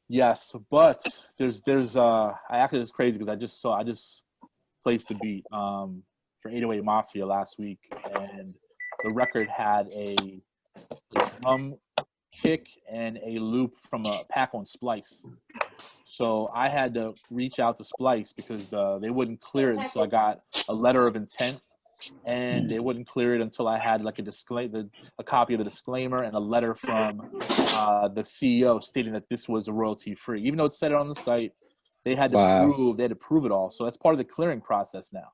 Yes, but I actually, it's crazy because I just placed the beat for 808 Mafia last week, and the record had a drum kick and a loop from a pack on Splice. So I had to reach out to Splice because they wouldn't clear it until I got a letter of intent, and they wouldn't clear it until I had like a copy of the disclaimer and a letter from the CEO stating that this was a royalty free. Even though it said it on the site, they had to prove it all. So that's part of the clearing process now,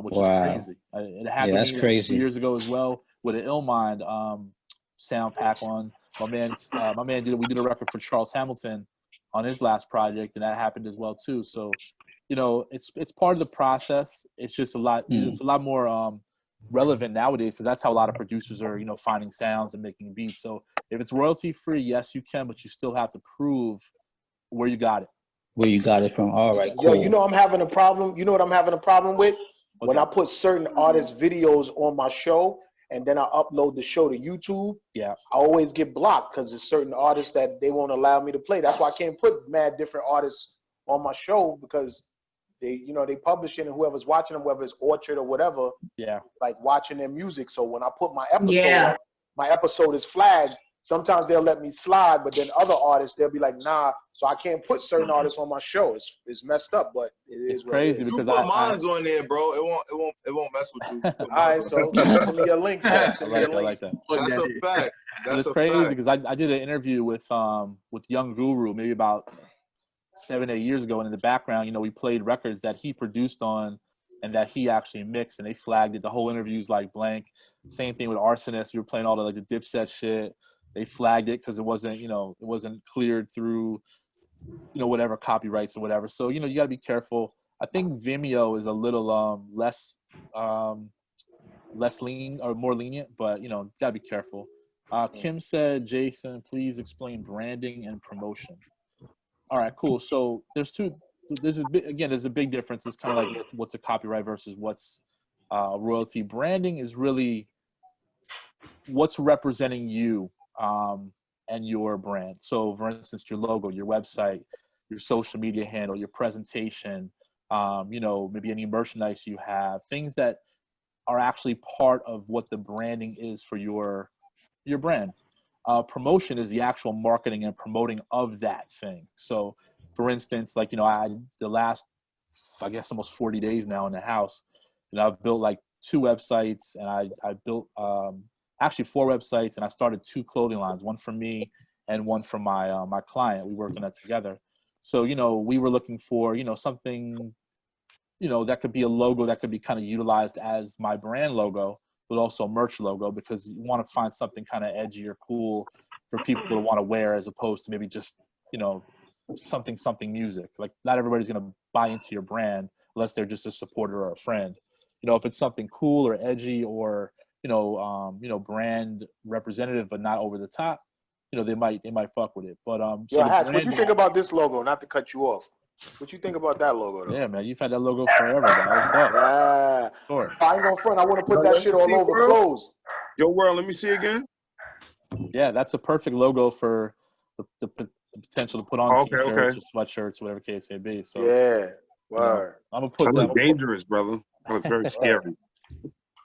which is crazy. It happened to me like 2 years ago as well with an Illmind sound pack on. My man we did a record for Charles Hamilton on his last project, and that happened as well too. So, it's part of the process. It's just it's a lot more relevant nowadays because that's how a lot of producers are, finding sounds and making beats. So if it's royalty free, yes, you can, but you still have to prove where you got it. Where you got it from. All right, cool. Yo, I'm having a problem. You know what I'm having a problem with? When I put certain artists' videos on my show and then I upload the show to YouTube, I always get blocked because there's certain artists that they won't allow me to play. That's why I can't put mad different artists on my show because they publish it and whoever's watching them, whether it's Orchard or whatever, like watching their music. So when I put my episode up, my episode is flagged. Sometimes they'll let me slide, but then other artists, they'll be like, nah. So I can't put certain artists on my show. It's messed up, but it's crazy because you put mine's on there, bro. It won't mess with you. All right, so send me your links. I like that. That's a fact. It's crazy because I did an interview with Young Guru maybe about 7-8 years ago, and in the background, we played records that he produced on and that he actually mixed, and they flagged it. The whole interview's like blank. Same thing with Arsonist. We were playing all the Dipset shit. They flagged it because it wasn't cleared through, whatever copyrights or whatever. So, you got to be careful. I think Vimeo is a little less lean or more lenient, but, got to be careful. Kim said, Jason, please explain branding and promotion. All right, cool. So there's a big difference. It's kind of like what's a copyright versus what's royalty. Branding is really what's representing you and your brand. So for instance, your logo, your website, your social media handle, your presentation, maybe any merchandise you have, things that are actually part of what the branding is for your brand. Promotion is the actual marketing and promoting of that thing. So for instance, like, the last, I guess, almost 40 days now in the house, I've built like 2 websites, and I built actually 4 websites, and I started 2 clothing lines, one for me and one for my my client. We worked on that together. So, we were looking for, something, that could be a logo that could be kind of utilized as my brand logo, but also a merch logo, because you want to find something kind of edgy or cool for people to want to wear, as opposed to maybe just, something music. Like, not everybody's going to buy into your brand unless they're just a supporter or a friend. If it's something cool or edgy or, brand representative, but not over the top, they might fuck with it. But so Hatch, what you think about this logo? Not to cut you off. What you think about that logo, though? Yeah, man, you've had that logo forever, dog. Yeah. Sure. I ain't gonna front. I want to put that shit all over clothes. Yo, world, let me see again. Yeah, that's a perfect logo for the potential to put on t-shirts or sweatshirts, whatever case may be. So yeah, word. I'm gonna put that. Dangerous, brother. That's very scary.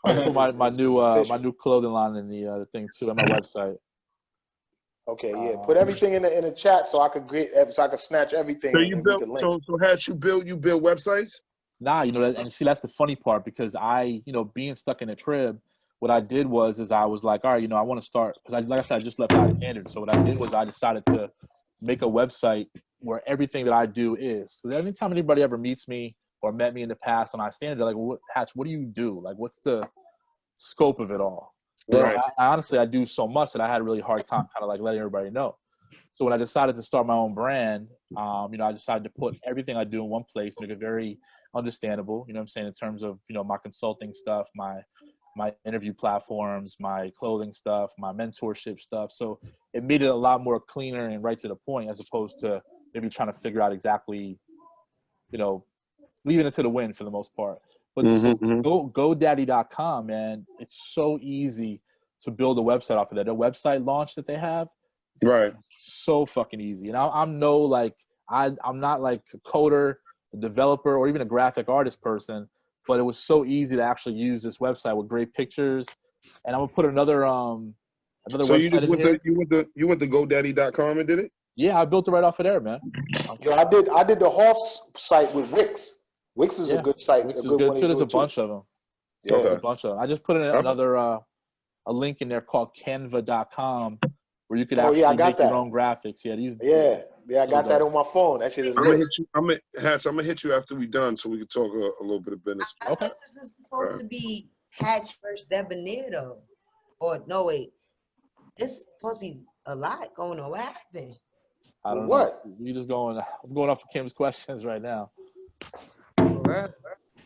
I'm gonna put my new clothing line in the thing too, on my website. Okay, yeah. Put everything in the chat so I could snatch everything. So you build so Hatch, you build websites? Nah, and see, that's the funny part, because I, being stuck in a crib, what I did was I was like, all right, I want to start, because like I said, I just left out of standard. So what I did was I decided to make a website where everything that I do is. So anytime anybody ever meets me or met me in the past on iStandard, they're like, well, Hatch, what do you do? Like, what's the scope of it all? Right. I honestly, I do so much that I had a really hard time kind of like letting everybody know. So when I decided to start my own brand, I decided to put everything I do in one place, make it very understandable, what I'm saying, in terms of, my consulting stuff, my interview platforms, my clothing stuff, my mentorship stuff. So it made it a lot more cleaner and right to the point, as opposed to maybe trying to figure out exactly, leaving it to the wind for the most part. But GoDaddy.com, man, it's so easy to build a website off of that. The website launch that they have, Right. So fucking easy. And I'm no like I'm not like a coder, a developer, or even a graphic artist person, but it was so easy to actually use this website with great pictures. And I'm gonna put another So website in here. you went to GoDaddy.com and did it? Yeah, I built it right off of there, man. Yo, I did the Hoff's site with Wix. Wix is a good site. Wix a is good good one too. There's a bunch of them. Yeah. There's a bunch of them. I just put in another a link in there called Canva.com where you could actually make your own graphics. Yeah, these. I got that on my phone. That shit is I'm lit. gonna hit you after we done so we can talk a little bit of business. I thought this was supposed to be Hatch versus Debonair though. Or no, wait. It's supposed to be a lot going on. What happened? I don't know. We just going. I'm going off of Kim's questions right now.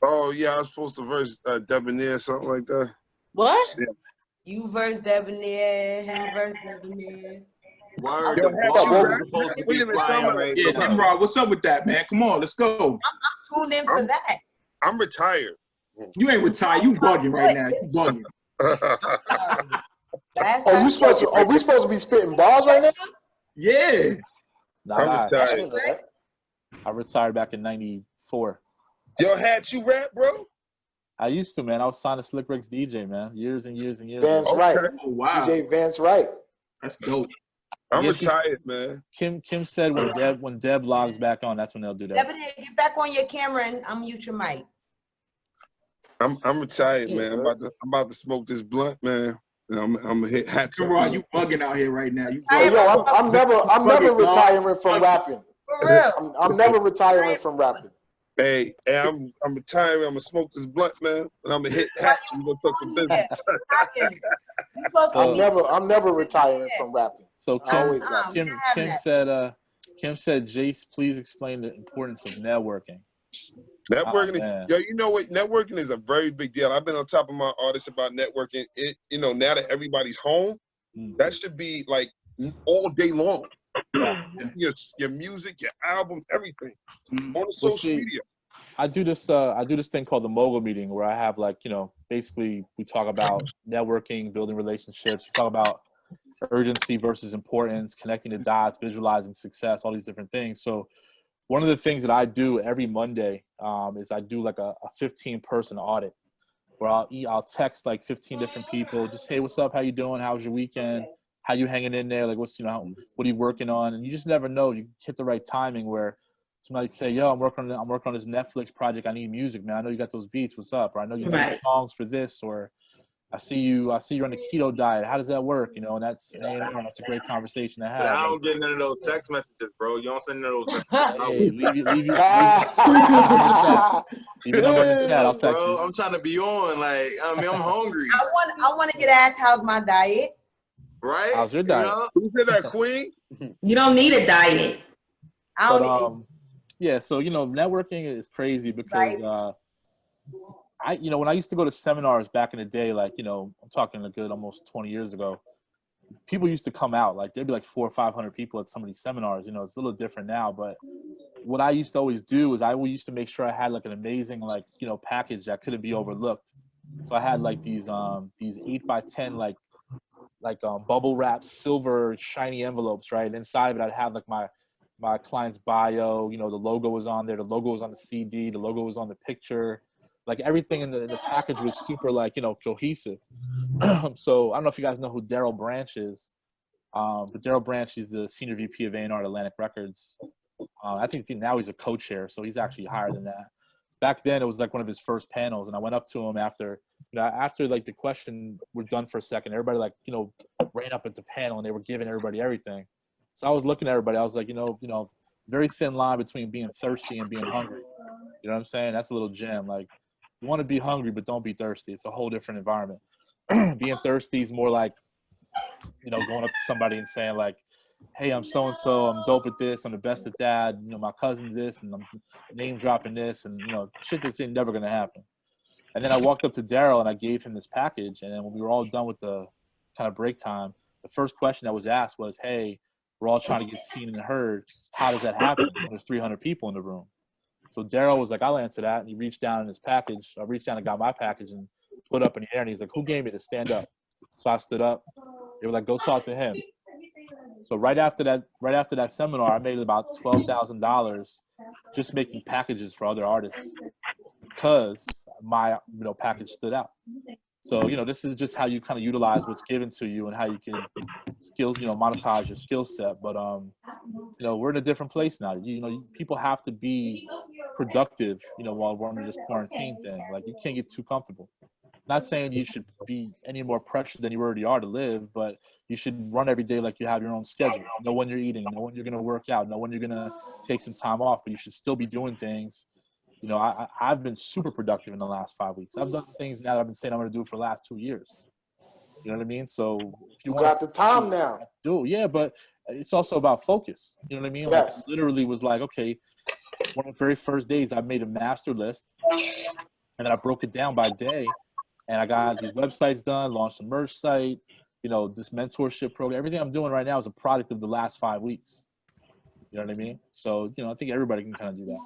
Oh yeah, I was supposed to verse Debonair, something like that. What? Yeah. You verse Debonair. Him verse Debonair. Word. The ball supposed to be flying right now. Yeah, Nimrod, what's up with that, man? Come on, let's go. I'm tuned in for that. I'm retired. You ain't retired. You bugging right now. You bugging. We supposed to be spitting bars right now? Yeah. Nah, I'm retired. I retired back in '94. Yo, Hatch, you rap, bro? I used to, man. I was signed to Slick Rick's DJ, man. Years and years and years. Vance Wright. Oh, wow. DJ Vance Wright. That's dope. I'm retired, man. Kim said when Deb logs back on, that's when they'll do that. Debonair, get back on your camera and unmute your mic. I'm retired, man. I'm about to smoke this blunt, man. And I'm gonna hit Hatch. Nimrod, you bugging out here right now. You yo, I'm never retiring from rapping. For real. I'm never retiring from rapping. Hey, I'm retiring. I'm gonna smoke this blunt, man, and I'm gonna hit Hatch. I'm gonna talk to business. I'm never retiring from rapping. So Kim said, Jace, please explain the importance of networking. Networking, yo, you know what? Networking is a very big deal. I've been on top of my artists about networking. Now that everybody's home, that should be like all day long. Your music, your album, everything on the social media. I do this thing called the Mogul meeting where I have basically we talk about networking, building relationships. We talk about urgency versus importance, connecting the dots, visualizing success, all these different things. So one of the things that I do every Monday is I do like a 15-person audit where I'll text like 15 different people, just, hey, what's up? How you doing? How was your weekend? How you hanging in there? Like, what are you working on? And you just never know. You hit the right timing where somebody say, yo, I'm working on this Netflix project. I need music, man. I know you got those beats. What's up? Or I know you make songs for this. Or I see you're on the keto diet. How does that work? And that's a great conversation to have. But I don't get none of those text messages, bro. You don't send none of those messages. Hey, leave your number in the chat. I'll text you. I'm trying to be on. Like, I'm hungry. I want to get asked how's my diet. Right? How's your diet? Who said that, Queen? You don't need a diet. Yeah, so networking is crazy because when I used to go to seminars back in the day, I'm talking a good almost 20 years ago, people used to come out, like there'd be like 400 or 500 people at some of these seminars. It's a little different now, but what I used to always do is I used to make sure I had like an amazing package that couldn't be overlooked. So I had like these 8x10 bubble wrap silver shiny envelopes, right? And inside of it I'd have like my client's bio, the logo was on there, the logo was on the CD, the logo was on the picture, like everything in the package was super cohesive. So I don't know if you guys know who Daryl Branch is, but Daryl Branch is the senior VP of A&R at Atlantic Records. I think now he's a co-chair, so he's actually higher than that. Back then it was like one of his first panels, and I went up to him after like the question were done for a second, everybody ran up at the panel and they were giving everybody everything. So I was looking at everybody, I was like, very thin line between being thirsty and being hungry. You know what I'm saying? That's a little gem. Like, you want to be hungry, but don't be thirsty. It's a whole different environment. Being thirsty is more like, going up to somebody and saying like, hey, I'm so-and-so, I'm dope at this, I'm the best at that, my cousin's this, and I'm name dropping this, and shit that's never gonna happen. And then I walked up to Daryl and I gave him this package, and then when we were all done with the kind of break time, the first question that was asked was, hey, we're all trying to get seen and heard. How does that happen when there's 300 people in the room? So Daryl was like, I'll answer that. And he reached down in his package. I reached down and got my package and put it up in the air. And he's like, who gave me to stand up? So I stood up. They were like, go talk to him. So right after that seminar, I made about $12,000 just making packages for other artists because my package stood out. So this is just how you kind of utilize what's given to you and how you can monetize your skill set. But we're in a different place now. People have to be productive, while we're under this quarantine thing. Like, you can't get too comfortable. Not saying you should be any more pressured than you already are to live, but you should run every day like you have your own schedule. Know when you're eating, know when you're going to work out, know when you're going to take some time off, but you should still be doing things. I've been super productive in the last 5 weeks. I've done things now that I've been saying I'm going to do for the last 2 years. You know what I mean? So if you got the time now. Yeah, but it's also about focus. You know what I mean? Yes. Like, literally was like, okay, one of the very first days I made a master list, and then I broke it down by day, and I got these websites done, launched a merch site, this mentorship program. Everything I'm doing right now is a product of the last 5 weeks. You know what I mean? So, I think everybody can kind of do that.